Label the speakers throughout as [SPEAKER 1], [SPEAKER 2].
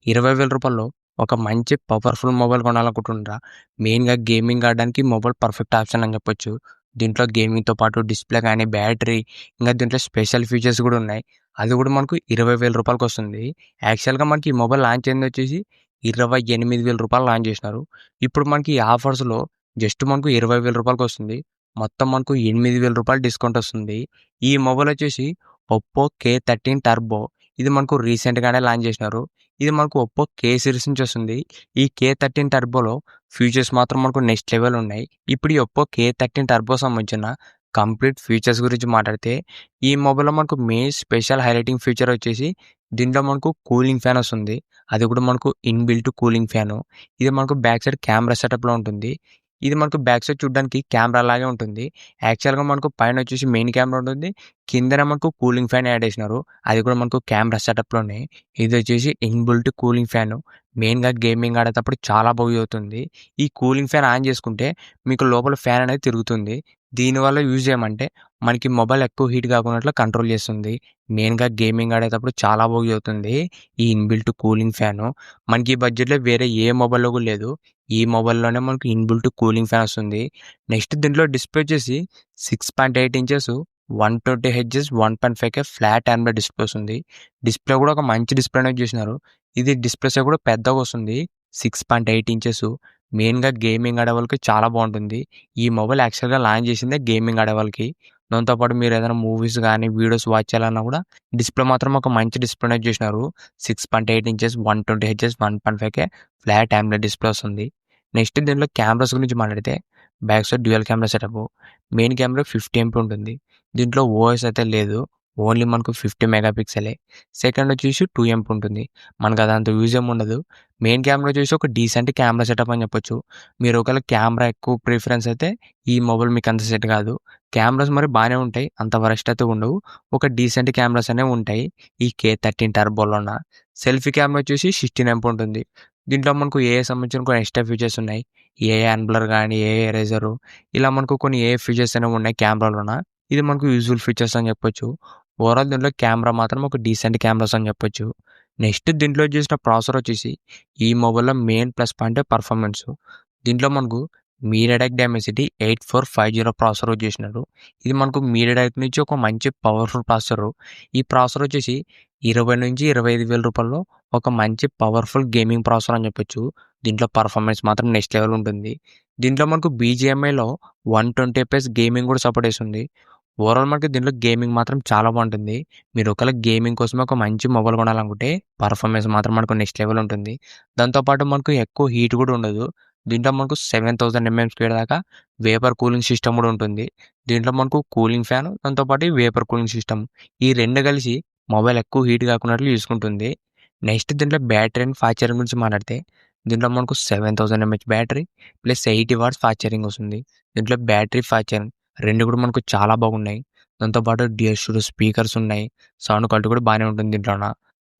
[SPEAKER 1] రూ. 20,000లో ఒక మంచి పవర్‌ఫుల్ మొబైల్ కొనాలనుకుంటున్నారా? మెయిన్‌గా గేమింగ్ ఆడడానికి మొబైల్ పర్ఫెక్ట్ ఆప్షన్ అని చెప్పొచ్చు. దీంట్లో గేమింగ్‌తో పాటు డిస్‌ప్లే గానీ, బ్యాటరీ ఇంకా దీంట్లో స్పెషల్ ఫీచర్స్ గూడా ఉన్నాయి. అది గూడా మనకు రూ. 20,000కొస్తుంది. యాక్చువల్‌గా మనకి ఈ మొబైల్ లాంచ్ అయిందొచ్చేసి రూ. 28,000 లాంచ్ చేసినారు. ఇప్పుడు మనకి ఈ ఆఫర్స్‌లో జస్ట్ మనకు రూ. 20,000కొస్తుంది. మొత్తం మనకు రూ. 8,000 డిస్కౌంట్ వస్తుంది. ఈ మొబైల్ వచ్చేసి ఒప్పో K13 టర్బో. ఇది మనకు రీసెంట్‌గానే లాంచ్ చేసినారు. ఇది మనకు ఒప్పో కే సిరీస్ నుంచి వస్తుంది. ఈ K13 టర్బోలో ఫీచర్స్ మాత్రం మనకు నెక్స్ట్ లెవెల్ ఉన్నాయి. ఇప్పుడు ఈ ఒప్పో K13 టర్బో సంబంధించిన కంప్లీట్ ఫీచర్స్ గురించి మాట్లాడితే, ఈ మొబైల్‌లో మనకు మెయిన్ స్పెషల్ హైలైటింగ్ ఫీచర్ వచ్చేసి దీంట్లో మనకు కూలింగ్ ఫ్యాన్ వస్తుంది. అది కూడా మనకు ఇన్‌బిల్ట్ కూలింగ్ ఫ్యాను. ఇది మనకు బ్యాక్ సైడ్ కెమెరా సెటప్‌లో ఉంటుంది. ఇది మనకు బ్యాక్ సైడ్ చూడడానికి కెమెరా లాగే ఉంటుంది. యాక్చువల్‌గా మనకు పైన వచ్చేసి మెయిన్ కెమెరా ఉంటుంది. కిందన మనకు కూలింగ్ ఫ్యాన్ యాడ్ చేసినారు. అది కూడా మనకు కెమెరా సెటప్‌లోనే. ఇదొచ్చేసి ఇన్‌బిల్ట్ కూలింగ్ ఫ్యాను. మెయిన్‌గా గేమింగ్ ఆడేటప్పుడు చాలా బాగా యూజ్ అవుతుంది. ఈ కూలింగ్ ఫ్యాన్ ఆన్ చేసుకుంటే మీకు లోపల ఫ్యాన్ అనేది తిరుగుతుంది. దీనివల్ల యూజ్ ఏమంటే మనకి మొబైల్ ఎక్కువ హీట్ కాకున్నట్లు కంట్రోల్ చేస్తుంది. మెయిన్‌గా గేమింగ్ ఆడేటప్పుడు చాలా బాగా యూజ్ అవుతుంది ఈ ఇన్‌బిల్ట్ కూలింగ్ ఫ్యాను. మనకి ఈ బడ్జెట్‌లో వేరే ఏ మొబైల్‌లో కూడా లేదు. ఈ మొబైల్‌లోనే మనకు ఇన్‌బిల్ట్ కూలింగ్ ఫ్యాన్ వస్తుంది. నెక్స్ట్ దీంట్లో డిస్ప్లే వచ్చేసి 6.8 inches 120 hertz 1.5K flat AMOLED display వస్తుంది. డిస్ప్లే కూడా ఒక మంచి డిస్ప్లేనే చేసినారు. ఇది డిస్ప్లే సైజ్ కూడా పెద్దగా వస్తుంది. 6.8 ఇంచెస్. మెయిన్‌గా గేమింగ్ ఆడే వాళ్ళకి చాలా బాగుంటుంది. ఈ మొబైల్ యాక్చువల్‌గా లాంచ్ చేసిందే గేమింగ్ ఆడే వాళ్ళకి. దాంతో పాటు మీరు ఏదైనా మూవీస్ గానీ, వీడియోస్ వాచ్ చేయాలన్నా కూడా డిస్ప్లే మాత్రం ఒక మంచి డిస్ప్లేనే చేసినారు. 6.8 inches 120 hertz 1.5K flat AMOLED display వస్తుంది. నెక్స్ట్ దీంట్లో కెమెరాస్ గురించి మాట్లాడితే back side dual camera setup. Main camera 50 MP ఉంటుంది. దీంట్లో ఓఎస్ అయితే లేదు. ఓన్లీ మనకు 50 మెగా పిక్సెలే. సెకండ్ వచ్చేసి 2 ఎంపీ ఉంటుంది. మనకు అదంత యూజ్ ఏమి ఉండదు. మెయిన్ కెమెరా వచ్చేసి ఒక డీసెంట్ కెమెరా సెటప్ అని చెప్పొచ్చు. మీరు ఒకవేళ కెమెరా ఎక్కువ ప్రిఫరెన్స్ అయితే ఈ మొబైల్ మీకు అంత సెట్ కాదు. కెమెరాస్ మరి బాగానే ఉంటాయి. అంత వరస్ట్ అయితే ఉండవు. ఒక డీసెంట్ కెమెరాస్ అనేవి ఉంటాయి ఈ K13 టర్బోలోన. సెల్ఫీ కెమెరా వచ్చేసి 16 ఎంపీ ఉంటుంది. దీంట్లో మనకు ఏఐ సంబంధించిన కొన్ని ఎక్స్ట్రా ఫీచర్స్ ఉన్నాయి. ఏఐ అన్‌బ్లర్ గానీ, ఏఐ ఎరేజరు ఇలా మనకు కొన్ని ఏఐ ఫీచర్స్ అనేవి ఉన్నాయి కెమెరాలోన. ఇది మనకు యూజ్‌ఫుల్ ఫీచర్స్ అని చెప్పొచ్చు. ఓవరాల్ దీంట్లో కెమెరా మాత్రం ఒక డీసెంట్ కెమెరాస్ అని చెప్పొచ్చు. నెక్స్ట్ దీంట్లో చేసిన ప్రాసెసర్ వచ్చేసి ఈ మొబైల్‌లో మెయిన్ ప్లస్ పాయింటే పర్ఫార్మెన్స్. దీంట్లో మనకు మీడియాటెక్ డైమెన్సిటీ 8450 ప్రాసెసర్ యూజ్ చేసినారు. ఇది మనకు మీడియాటెక్ నుంచి ఒక మంచి పవర్‌ఫుల్ ప్రాసెసరు. ఈ ప్రాసెసర్ వచ్చేసి 20,000-25,000 ఒక మంచి పవర్‌ఫుల్ గేమింగ్ ప్రాసెసర్ అని చెప్పొచ్చు. దీంట్లో పర్ఫార్మెన్స్ మాత్రం నెక్స్ట్ లెవెల్ ఉంటుంది. దీంట్లో మనకు బీజీఎంఐలో 120 ఎఫ్‌పిఎస్ గేమింగ్ కూడా సపోర్ట్ చేస్తుంది. ఓవరాల్ మనకి దీంట్లో గేమింగ్ మాత్రం చాలా బాగుంటుంది. మీరు ఒకవేళ గేమింగ్ కోసమే ఒక మంచి మొబైల్ కొనాలనుకుంటే పర్ఫార్మెన్స్ మాత్రం మనకు నెక్స్ట్ లెవెల్ ఉంటుంది. దాంతో పాటు మనకు ఎక్కువ హీట్ కూడా ఉండదు. దీంట్లో మనకు 7000 ఎంఎం2 దాకా వేపర్ కూలింగ్ సిస్టమ్ కూడా ఉంటుంది. దీంట్లో మనకు కూలింగ్ ఫ్యాన్ దాంతో పాటు వేపర్ కూలింగ్ సిస్టమ్ ఈ 2 కలిసి మొబైల్ ఎక్కువ హీట్ కాకున్నట్లు చూసుకుంటుంది. నెక్స్ట్ దీంట్లో బ్యాటరీ అండ్ ఫాస్ట్ ఛార్జింగ్ గురించి మాట్లాడితే దీంట్లో మనకు 7000 m h battery plus 80 watts fast charging వస్తుంది. దీంట్లో బ్యాటరీ ఫాస్ట్ ఛార్జింగ్ 2 కూడా మనకు చాలా బాగున్నాయి. దాంతో పాటు డ్యూయల్ స్టీరియో స్పీకర్స్ ఉన్నాయి. సౌండ్ క్వాలిటీ కూడా బాగానే ఉంటుంది దీంట్లోన.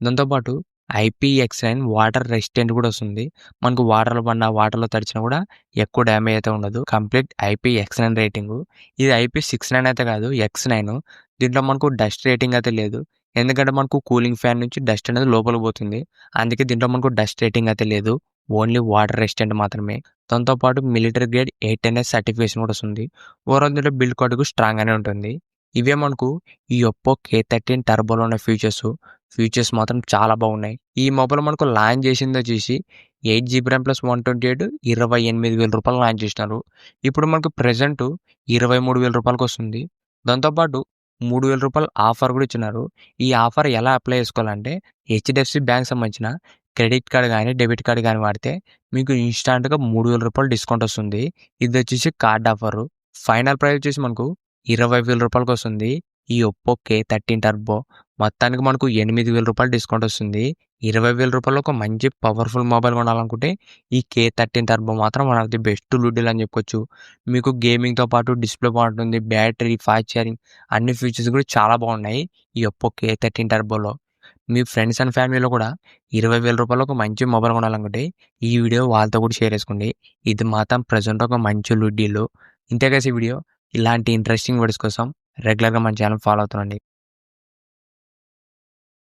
[SPEAKER 1] దాంతో పాటు IPX9 వాటర్ రెసిస్టెంట్ కూడా వస్తుంది. మనకు వాటర్‌లో పడినా, వాటర్‌లో తడిచినా కూడా ఎక్కువ డ్యామేజ్ అయితే ఉండదు. Complete IPX9 rating. ఇది IP69 అయితే కాదు X9. దీంట్లో మనకు డస్ట్ రేటింగ్ అయితే లేదు. ఎందుకంటే మనకు కూలింగ్ ఫ్యాన్ నుంచి డస్ట్ అనేది లోపలికి పోతుంది. అందుకే దీంట్లో మనకు డస్ట్ రేటింగ్ అయితే లేదు. ఓన్లీ వాటర్ రెసిస్టెంట్ మాత్రమే. దాంతో పాటు మిలిటరీ గ్రేడ్ 8NS సర్టిఫికేషన్ కూడా వస్తుంది. ఓవరాల్ దీంట్లో బిల్డ్ క్వాలిటీ కూడా స్ట్రాంగ్‌గానే ఉంటుంది. ఇవే మనకు ఈ ఒప్పో K13 టర్బోలో ఉన్న ఫీచర్స్ మాత్రం చాలా బాగున్నాయి. ఈ మొబైల్ మనకు లాంచ్ చేసిందొచ్చేసి 8 జీబీ ర్యామ్ ప్లస్ 128 రూ. 28,000 లాంచ్ చేసినారు. ఇప్పుడు మనకు ప్రెజెంట్ రూ. 23,000కొస్తుంది. దాంతో పాటు రూ. 3,000 ఆఫర్ కూడా ఇచ్చినారు. ఈ ఆఫర్ ఎలా అప్లై చేసుకోవాలంటే హెచ్‌డిఎఫ్‌సి బ్యాంక్ సంబంధించిన క్రెడిట్ కార్డ్ గానీ, డెబిట్ కార్డ్ గానీ వాడితే మీకు ఇన్‌స్టాంట్‌గా రూ. 3,000 డిస్కౌంట్ వస్తుంది. ఇదొచ్చేసి కార్డ్ ఆఫరు. ఫైనల్ ప్రైస్ వచ్చేసి మనకు రూ. 20,000కొస్తుంది. ఈ ఒప్పో K13 టర్బో. మొత్తానికి మనకు రూ. 8,000 డిస్కౌంట్ వస్తుంది. రూ. 20,000 ఒక మంచి పవర్‌ఫుల్ మొబైల్ కొనాలనుకుంటే ఈ K13 టర్బో మాత్రం one of the best deal అని చెప్పొచ్చు. మీకు గేమింగ్‌తో పాటు డిస్ప్లే బాగుంటుంది. బ్యాటరీ, ఫాస్ట్ ఛార్జింగ్ అన్ని ఫీచర్స్ కూడా చాలా బాగున్నాయి ఈ ఒప్పో K13 టర్బోలో. మీ ఫ్రెండ్స్ అండ్ ఫ్యామిలీలో కూడా రూ. 20,000 ఒక మంచి మొబైల్ కొనాలనుకుంటే ఈ వీడియో వాళ్ళతో కూడా షేర్ చేసుకోండి. ఇది మాత్రం ప్రెజెంట్ ఒక మంచి డీల్. ఇంతే గైస్ ఈ వీడియో. ఇలాంటి ఇంట్రెస్టింగ్ వీడియోస్ కోసం రెగ్యులర్‌గా మన ఛానల్ ఫాలో అవుతుండండి.